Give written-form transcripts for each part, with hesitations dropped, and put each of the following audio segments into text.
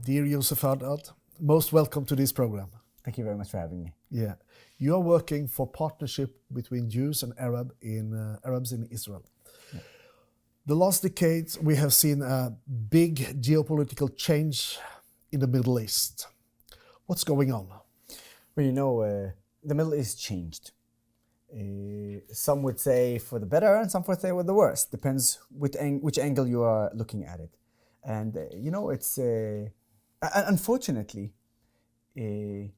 Dear Yoseph Haddad, most welcome to this program. Thank you very much for having me. Yeah, you are working for partnership between Jews and Arabs in Israel. Yeah. The last decades, we have seen a big geopolitical change in the Middle East. What's going on? Well, the Middle East changed. Some would say for the better, and some would say for the worse. Depends which angle you are looking at it. And it's unfortunately,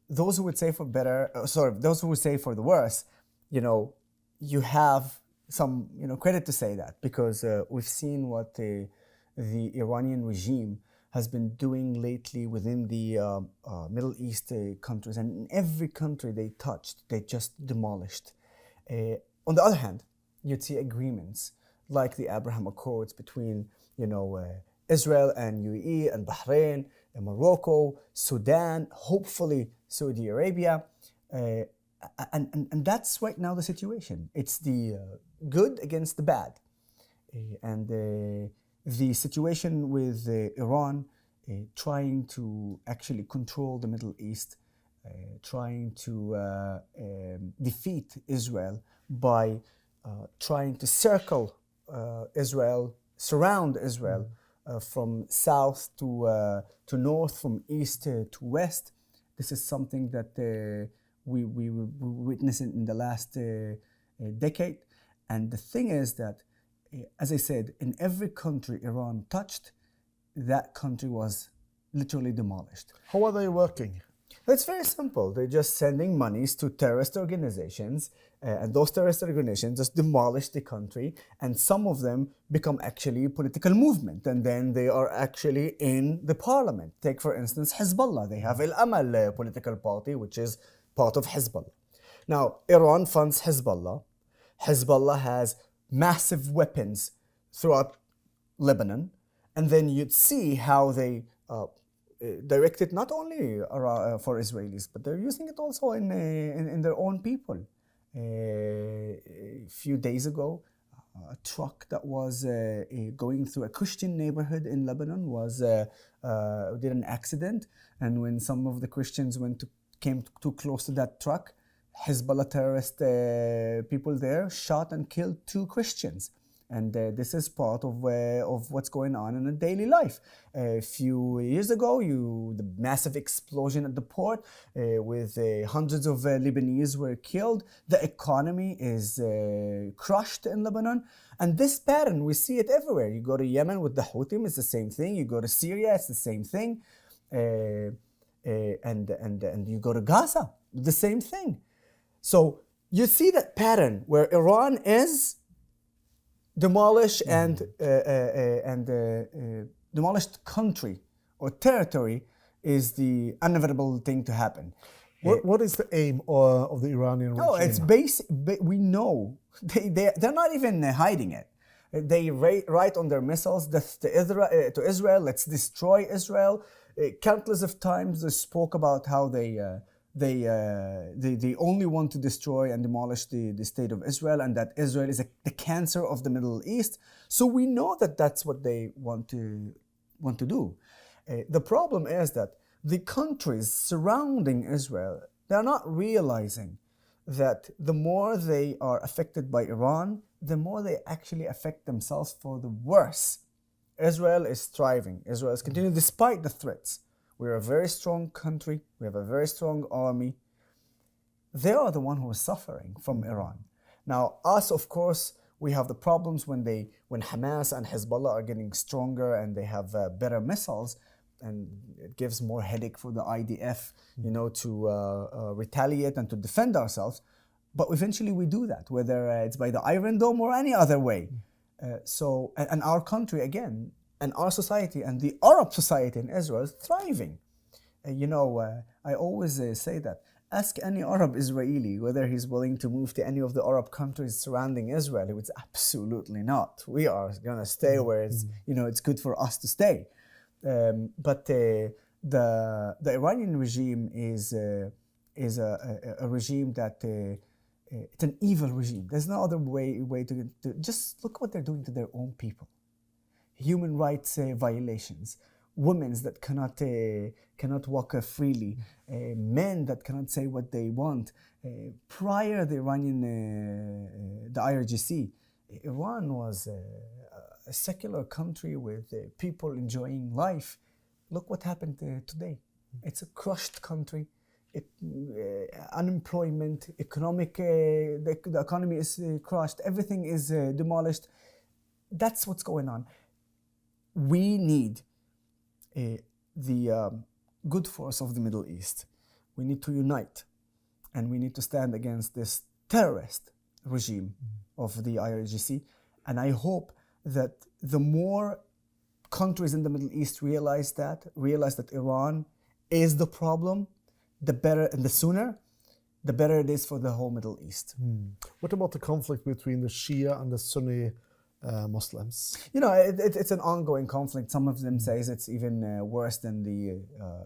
those who would say for better, those who would say for the worse, you have some credit to say that, because we've seen what the Iranian regime has been doing lately within the Middle East countries, and in every country they touched, they just demolished. On the other hand, you'd see agreements like the Abraham Accords between Israel and UAE and Bahrain and Morocco, Sudan, hopefully Saudi Arabia, and that's right now the situation. It's the good against the bad, and the situation with Iran trying to actually control the Middle East, trying to defeat Israel by trying to circle Israel, surround Israel from south to north, from east to west. This is something that we witnessed in the last decade. And the thing is that, as I said, in every country Iran touched, that country was literally demolished. How are they working? It's very simple. They're just sending monies to terrorist organizations, and those terrorist organizations just demolish the country, and some of them become actually a political movement, and then they are actually in the parliament. Take, for instance, Hezbollah. They have Al-Amal political party, which is part of Hezbollah. Now, Iran funds Hezbollah. Hezbollah has massive weapons throughout Lebanon, and then you'd see how they direct it not only for Israelis, but they're using it also in their own people. A few days ago, a truck that was going through a Christian neighborhood in Lebanon did an accident, and when some of the Christians came too close to that truck, Hezbollah terrorist people there shot and killed 2 Christians. And this is part of what's going on in a daily life. A few years ago, the massive explosion at the port with hundreds of Lebanese were killed. The economy is crushed in Lebanon. And this pattern, we see it everywhere. You go to Yemen with the Houthis, it's the same thing. You go to Syria, it's the same thing. And you go to Gaza, the same thing. So you see that pattern where Iran is demolished and demolished country or territory is the inevitable thing to happen. What is the aim of the Iranian regime? No, it's basic. We know they're not even hiding it. They write on their missiles to Israel, let's destroy Israel. Countless of times they spoke about how they only want to destroy and demolish the state of Israel, and that Israel is the cancer of the Middle East. So we know that that's what they want to do. The problem is that the countries surrounding Israel, they're not realizing that the more they are affected by Iran, the more they actually affect themselves for the worse. Israel is thriving. Israel is continuing despite the threats. We're a very strong country. We have a very strong army. They are the one who is suffering from Iran. Now, us, of course, we have the problems when Hamas and Hezbollah are getting stronger and they have better missiles, and it gives more headache for the IDF, to retaliate and to defend ourselves. But eventually we do that, whether it's by the Iron Dome or any other way. And our country, again, and our society and the Arab society in Israel is thriving. I always say that. Ask any Arab Israeli whether he's willing to move to any of the Arab countries surrounding Israel. He would say, absolutely not. We are going to stay where it's good for us to stay. But the Iranian regime is a regime that it's an evil regime. There's no other way to just look what they're doing to their own people. Human rights violations. women that cannot walk freely, men that cannot say what they want. Prior the Iranian, the IRGC, Iran was a secular country with people enjoying life. Look what happened today. It's a crushed country. Unemployment, the economy is crushed. Everything is demolished. That's what's going on. We need the good force of the Middle East. We need to unite, and we need to stand against this terrorist regime of the IRGC. And I hope that the more countries in the Middle East realize that Iran is the problem, the better, and the sooner, the better it is for the whole Middle East. What about the conflict between the Shia and the Sunni Muslims? You know, it's an ongoing conflict. Some of them say it's even worse than the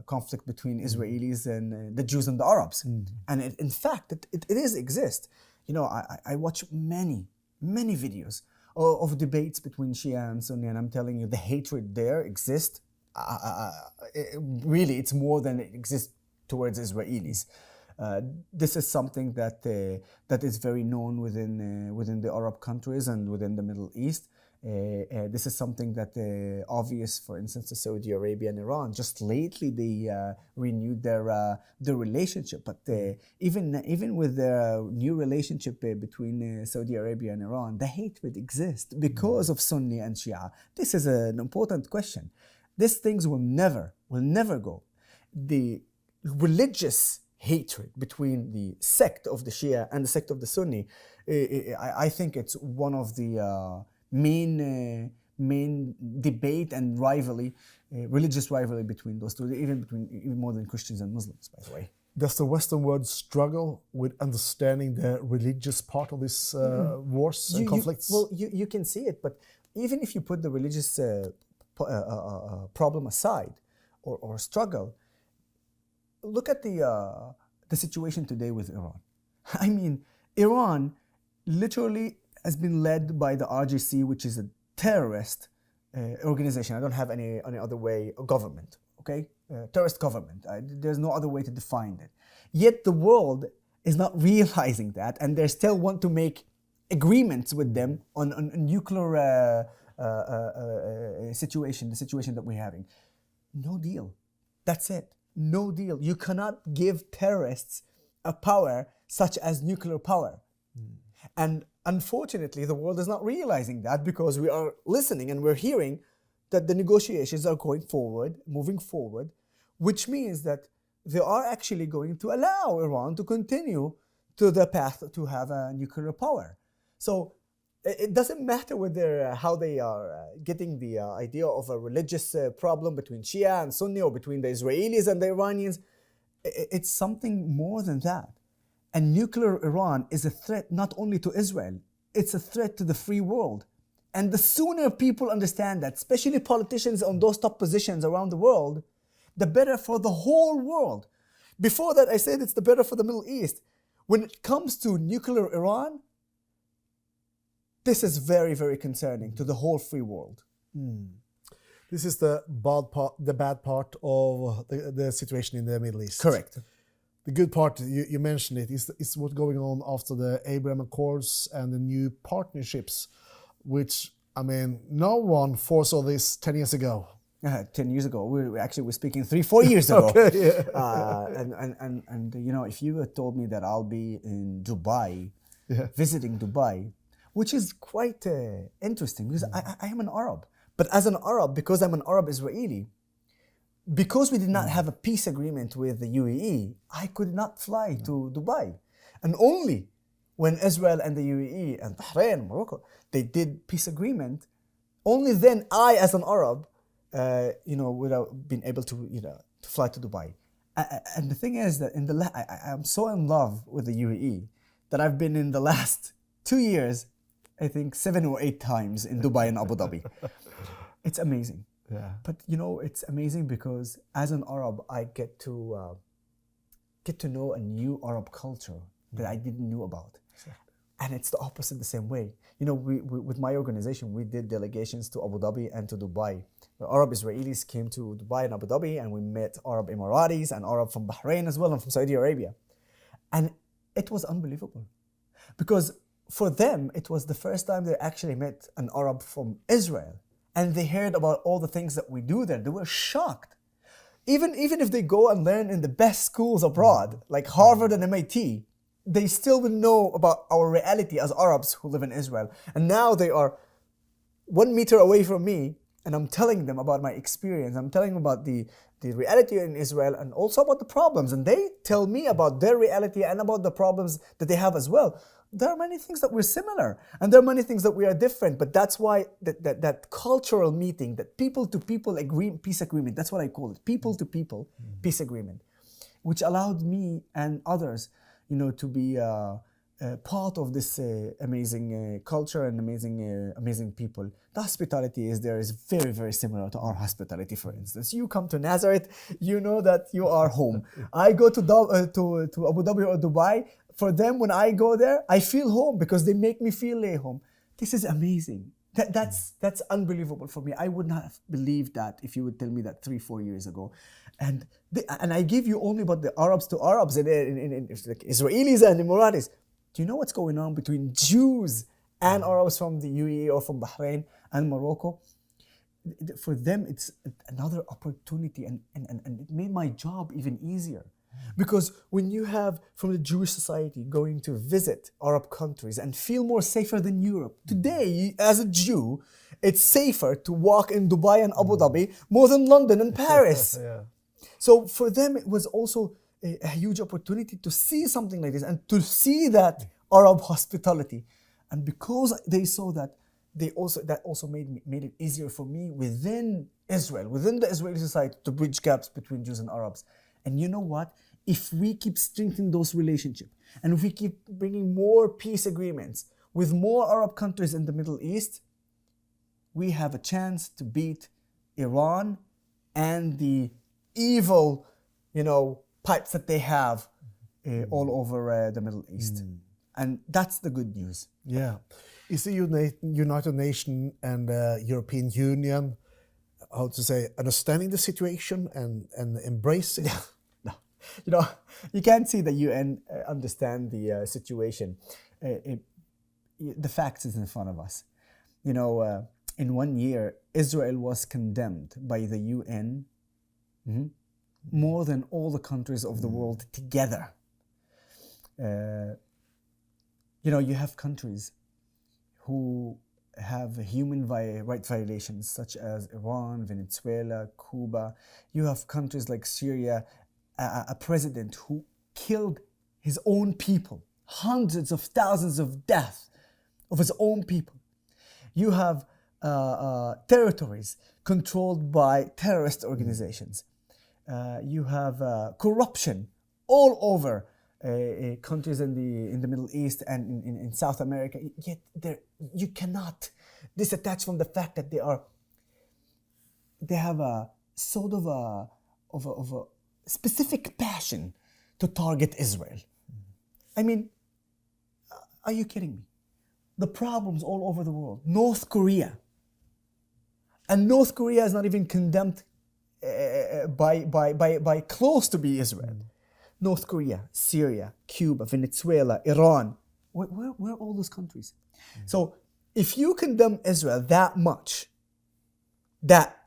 conflict between Israelis and the Jews and the Arabs. And in fact, it is exist. You know, I watch many videos of debates between Shia and Sunni, and I'm telling you, the hatred there exists. Really, it's more than it exists towards Israelis. This is something that is very known within the Arab countries and within the Middle East. This is something that obvious, for instance, to Saudi Arabia and Iran. Just lately, they renewed their relationship. But even with the new relationship between Saudi Arabia and Iran, the hatred exists because of Sunni and Shia. This is an important question. These things will never go. The religious hatred between the sect of the Shia and the sect of the Sunni, I think it's one of the main debate and rivalry, religious rivalry between those two, even more than Christians and Muslims, by the way. Does the Western world struggle with understanding the religious part of this wars and conflicts? You can see it, but even if you put the religious problem aside or struggle, look at the situation today with Iran. I mean, Iran literally has been led by the RGC, which is a terrorist organization. I don't have any other way, government, okay? Terrorist government. There's no other way to define it. Yet the world is not realizing that, and they still want to make agreements with them on a nuclear situation, the situation that we're having. No deal. That's it. No deal. You cannot give terrorists a power such as nuclear power. And unfortunately, the world is not realizing that, because we are listening and we're hearing that the negotiations are moving forward, which means that they are actually going to allow Iran to continue to the path to have a nuclear power. So it doesn't matter whether how they are getting the idea of a religious problem between Shia and Sunni, or between the Israelis and the Iranians. It's something more than that. And nuclear Iran is a threat not only to Israel, it's a threat to the free world. And the sooner people understand that, especially politicians on those top positions around the world, the better for the whole world. Before that, I said it's the better for the Middle East. When it comes to nuclear Iran, this is very, very concerning to the whole free world. This is the bad part of the situation in the Middle East. Correct. The good part, you mentioned it, is what's going on after the Abraham Accords and the new partnerships, which, I mean, no one foresaw this 10 years ago. 10 years ago. We're speaking 3-4 years ago. Okay, And you know, if you had told me that I'll be in Dubai, visiting Dubai, which is quite interesting, because I am an Arab. But as an Arab, because I'm an Arab Israeli, because we did not have a peace agreement with the UAE, I could not fly to Dubai. And only when Israel and the UAE and Bahrain, Morocco, they did peace agreement, only then I, as an Arab, would have been able to, to fly to Dubai. And the thing is that I'm so in love with the UAE that I've been in the last 2 years, I think 7 or 8 times in Dubai and Abu Dhabi. It's amazing. Yeah. But it's amazing because as an Arab, I get to know a new Arab culture that I didn't know about. And it's the opposite the same way. You know, we with my organization, we did delegations to Abu Dhabi and to Dubai. The Arab Israelis came to Dubai and Abu Dhabi, and we met Arab Emiratis and Arab from Bahrain as well, and from Saudi Arabia. And it was unbelievable. Because for them, it was the first time they actually met an Arab from Israel. And they heard about all the things that we do there. They were shocked. Even if they go and learn in the best schools abroad, like Harvard and MIT, they still will know about our reality as Arabs who live in Israel. And now they are 1 meter away from me, and I'm telling them about my experience. I'm telling them about the reality in Israel and also about the problems. And they tell me about their reality and about the problems that they have as well. There are many things that we're similar, and there are many things that we are different. But that's why that cultural meeting, that people-to-people peace agreement, that's what I call it, people-to-people peace agreement, which allowed me and others, you know, to be part of this amazing culture and amazing people. The hospitality is very, very similar to our hospitality. For instance, you come to Nazareth, you know that you are home. I go to Abu Dhabi or Dubai. For them, when I go there, I feel home because they make me feel at home. This is amazing. That's unbelievable for me. I would not have believed that if you would tell me that 3-4 years ago. And I give you only about the Arabs to Arabs and like Israelis and Emiratis. Do you know what's going on between Jews and Arabs from the UAE or from Bahrain and Morocco? For them, it's another opportunity, and it made my job even easier. Because when you have from the Jewish society going to visit Arab countries and feel more safer than Europe, today as a Jew, it's safer to walk in Dubai and Abu Dhabi more than London and Paris. Yeah. So for them, it was also a huge opportunity to see something like this and to see that Arab hospitality. And because they saw that, that also made it easier for me within Israel, within the Israeli society, to bridge gaps between Jews and Arabs. And you know what? If we keep strengthening those relationships, and if we keep bringing more peace agreements with more Arab countries in the Middle East, we have a chance to beat Iran and the evil, pipes that they have all over the Middle East. And that's the good news. Yeah. Is the United Nations and the European Union, how to say, understanding the situation and embracing it? No. You can't see the UN understand the situation. The facts is in front of us. In 1 year, Israel was condemned by the UN more than all the countries of the world together. You have countries who have human rights violations such as Iran, Venezuela, Cuba. You have countries like Syria, a president who killed his own people, hundreds of thousands of deaths of his own people. You have territories controlled by terrorist organizations. You have corruption all over countries in the Middle East and in South America. Yet you cannot disattach from the fact that they have a sort of a specific passion to target Israel. I mean, are you kidding me? The problems all over the world. North Korea. And North Korea is not even condemned by close to be Israel. North Korea, Syria, Cuba, Venezuela, Iran. Where are all those countries? So if you condemn Israel that much, that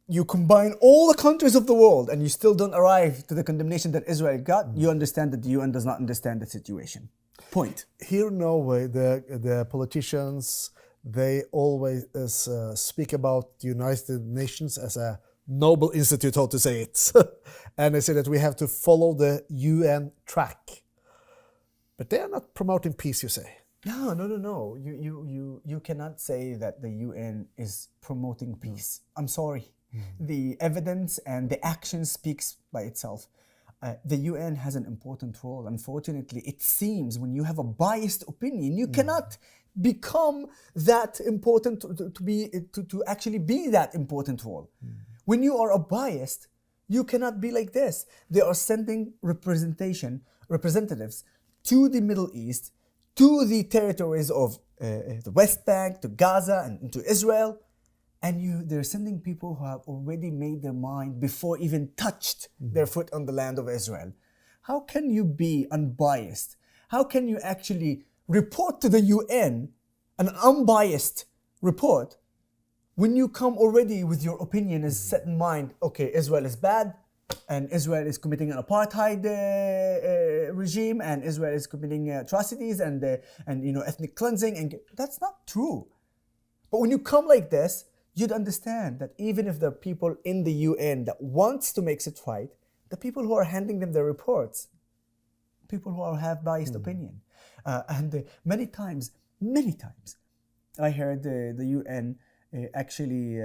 you combine all the countries of the world and you still don't arrive to the condemnation that Israel got, you understand that the UN does not understand the situation. Point. Here in Norway, the politicians, they always speak about the United Nations as a noble institute, how to say it. And they say that we have to follow the UN track. But they are not promoting peace, you say. No. You cannot say that the UN is promoting peace. I'm sorry. The evidence and the action speaks by itself. The UN has an important role. Unfortunately, it seems when you have a biased opinion, you cannot become that important to actually be that important role. When you are a biased, you cannot be like this. They are sending representatives to the Middle East to the territories of the West Bank, to Gaza, and to Israel. And they're sending people who have already made their mind before even touched their foot on the land of Israel. How can you be unbiased? How can you actually report to the UN an unbiased report when you come already with your opinion is set in mind? Okay, Israel is bad, and Israel is committing an apartheid regime, and Israel is committing atrocities and ethnic cleansing, and that's not true. But when you come like this, you'd understand that even if there are people in the UN that wants to make it right, the people who are handing them their reports, people who have biased opinion. And many times, I heard the UN actually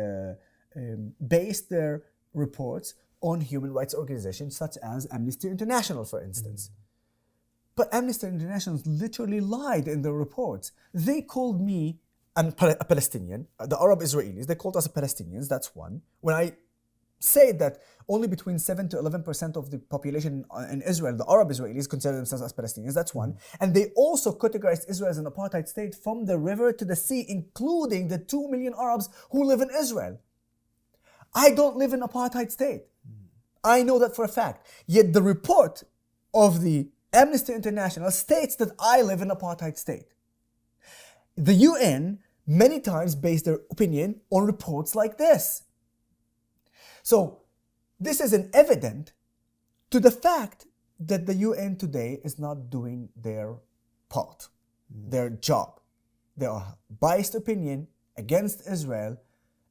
based their reports on human rights organizations such as Amnesty International, for instance. But Amnesty International literally lied in their reports. They called me a Palestinian, the Arab Israelis, they called us Palestinians, that's one. When I say that only between 7 to 11% of the population in Israel, the Arab Israelis, consider themselves as Palestinians, that's one. And they also categorized Israel as an apartheid state from the river to the sea, including the 2 million Arabs who live in Israel. I don't live in an apartheid state. I know that for a fact. Yet the report of the Amnesty International states that I live in an apartheid state. The UN many times base their opinion on reports like this. So this is an evident to the fact that the UN today is not doing their part, their job. They are biased opinion against Israel.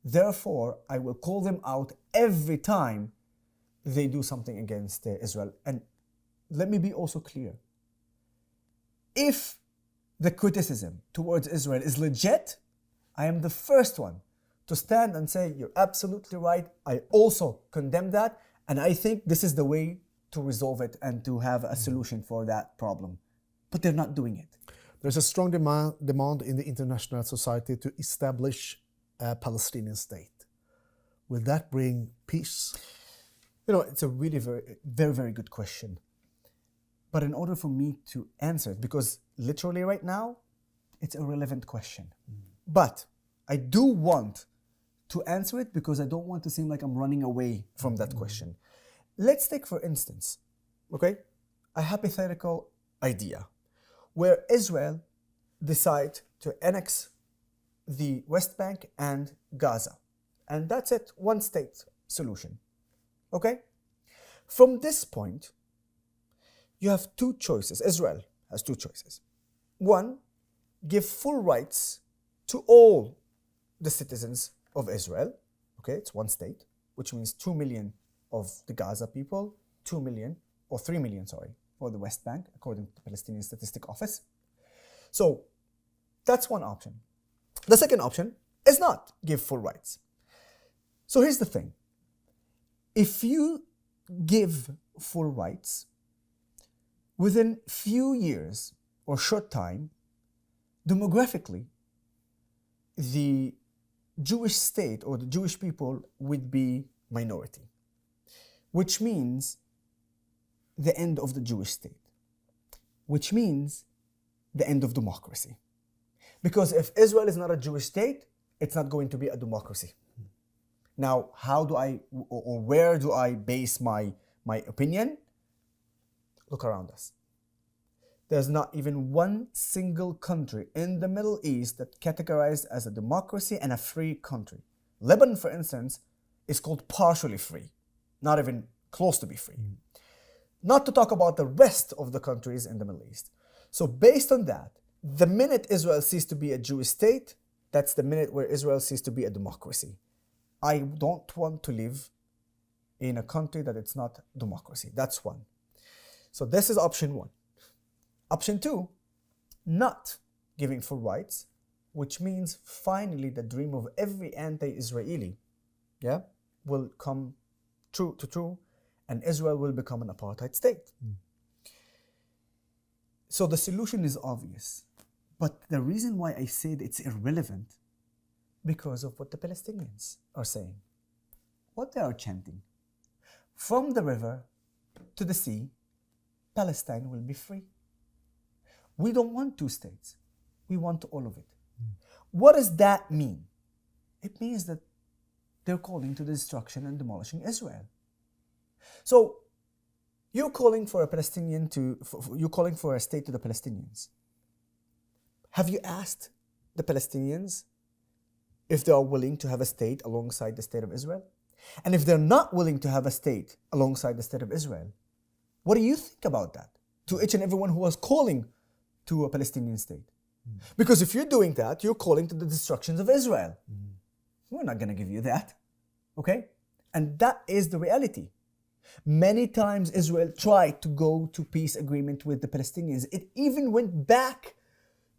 Therefore, I will call them out every time they do something against Israel. And let me be also clear. If the criticism towards Israel is legit, I am the first one to stand and say, you're absolutely right. I also condemn that. And I think this is the way to resolve it and to have a solution for that problem. But they're not doing it. There's a strong demand in the international society to establish a Palestinian state. Will that bring peace? It's a really very good question. But in order for me to answer it, because literally right now, it's a relevant question. But I do want to answer it because I don't want to seem like I'm running away from that question. Let's take, for instance, a hypothetical idea where Israel decide to annex the West Bank and Gaza. And that's it, one state solution. Okay? From this point, you have two choices. Israel has two choices. One, give full rights to all the citizens of Israel. Okay, it's one state, which means 2 million of the Gaza people, 2 million, or 3 million, for the West Bank, according to the Palestinian Statistic Office. So that's one option. The second option is not give full rights. So here's the thing. If you give full rights, within few years or short time, demographically, the Jewish state or the Jewish people would be minority, which means the end of the Jewish state, which means the end of democracy. Because if Israel is not a Jewish state, it's not going to be a democracy. Now, how do I, or where do I base my opinion? Look around us. There's not even one single country in the Middle East that categorized as a democracy and a free country. Lebanon, for instance, is called partially free, not even close to be free. Not to talk about the rest of the countries in the Middle East. So based on that, the minute Israel ceased to be a Jewish state, that's the minute where Israel ceased to be a democracy. I don't want to live in a country that it's not democracy. That's one. So this is option one. Option two, not giving full rights, which means finally the dream of every anti-Israeli will come true, and Israel will become an apartheid state. So the solution is obvious. But the reason why I said it's irrelevant, because of what the Palestinians are saying. What they are chanting. From the river to the sea, Palestine will be free. We don't want two states. We want all of it. What does that mean? It means that they're calling to the destruction and demolishing Israel. So you're calling for a you're calling for a state to the Palestinians. Have you asked the Palestinians if they are willing to have a state alongside the state of Israel? And if they're not willing to have a state alongside the state of Israel, what do you think about that? To each and everyone who was calling to a Palestinian state. Because if you're doing that, you're calling to the destructions of Israel. We're not going to give you that. Okay? And that is the reality. Many times Israel tried to go to peace agreement with the Palestinians. It even went back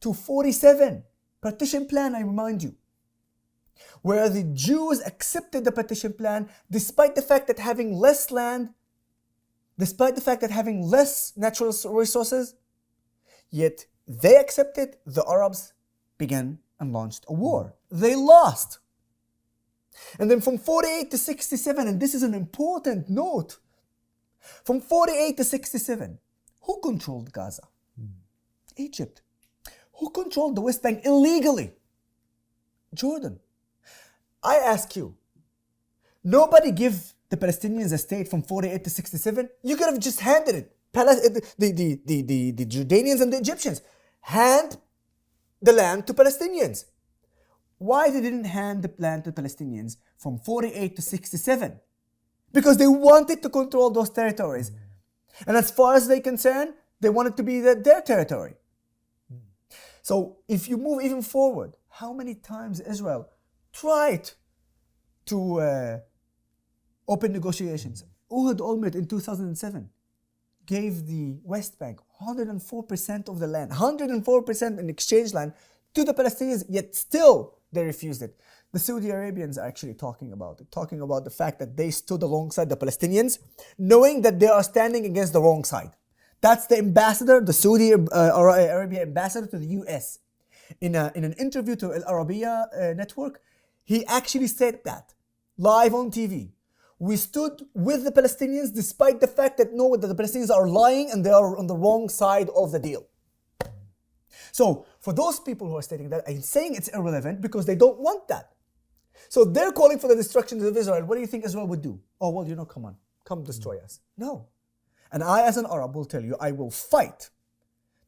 to 47, partition plan, I remind you, where the Jews accepted the partition plan despite the fact that having less land, despite the fact that having less natural resources, yet they accepted. The Arabs began and launched a war. They lost. And then from 48 to 67, and this is an important note, from 48 to 67, who controlled Gaza? Egypt. Who controlled the West Bank illegally? Jordan. I ask you, nobody give the Palestinians a state from 48 to 67? You could have just handed it. The Jordanians and the Egyptians hand the land to Palestinians. Why they didn't hand the land to Palestinians from 48 to 67? Because they wanted to control those territories. And as far as they're concerned, they wanted to be their territory. So if you move even forward, how many times Israel tried to open negotiations? Uhud Olmert in 2007 gave the West Bank 104% of the land, 104% in exchange land to the Palestinians, yet still they refused it. The Saudi Arabians are actually talking about it, talking about the fact that they stood alongside the Palestinians, knowing that they are standing against the wrong side. That's the ambassador, the Saudi Arabia ambassador to the US. In an interview to Al Arabiya network, he actually said that live on TV. We stood with the Palestinians despite the fact that the Palestinians are lying and they are on the wrong side of the deal. So for those people who are stating that, I'm saying it's irrelevant because they don't want that. So they're calling for the destruction of Israel. What do you think Israel would do? Oh, well, come on, come destroy us. No. And I, as an Arab, will tell you, I will fight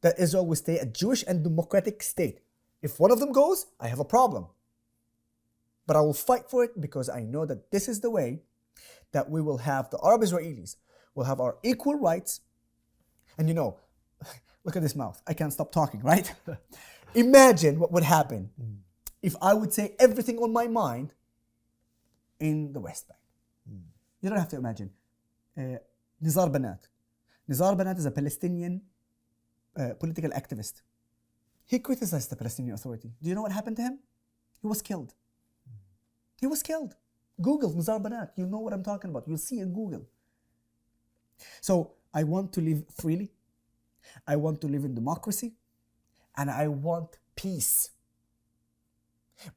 that Israel will stay a Jewish and democratic state. If one of them goes, I have a problem. But I will fight for it because I know that this is the way that we will have the Arab Israelis will have our equal rights. And look at this mouth. I can't stop talking, right? Imagine what would happen if I would say everything on my mind in the West Bank. You don't have to imagine. Nizar Banat. Nizar Banat is a Palestinian political activist. He criticized the Palestinian Authority. Do you know what happened to him? He was killed. He was killed. Google Nizar Banat. You know what I'm talking about. You'll see in Google. So I want to live freely. I want to live in democracy. And I want peace.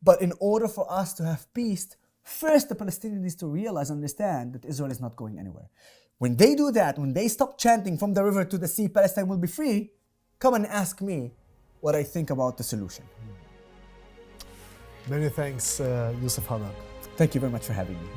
But in order for us to have peace, first the Palestinians need to realize, understand that Israel is not going anywhere. When they do that, when they stop chanting from the river to the sea, Palestine will be free, come and ask me what I think about the solution. Many thanks, Yoseph Haddad. Thank you very much for having me.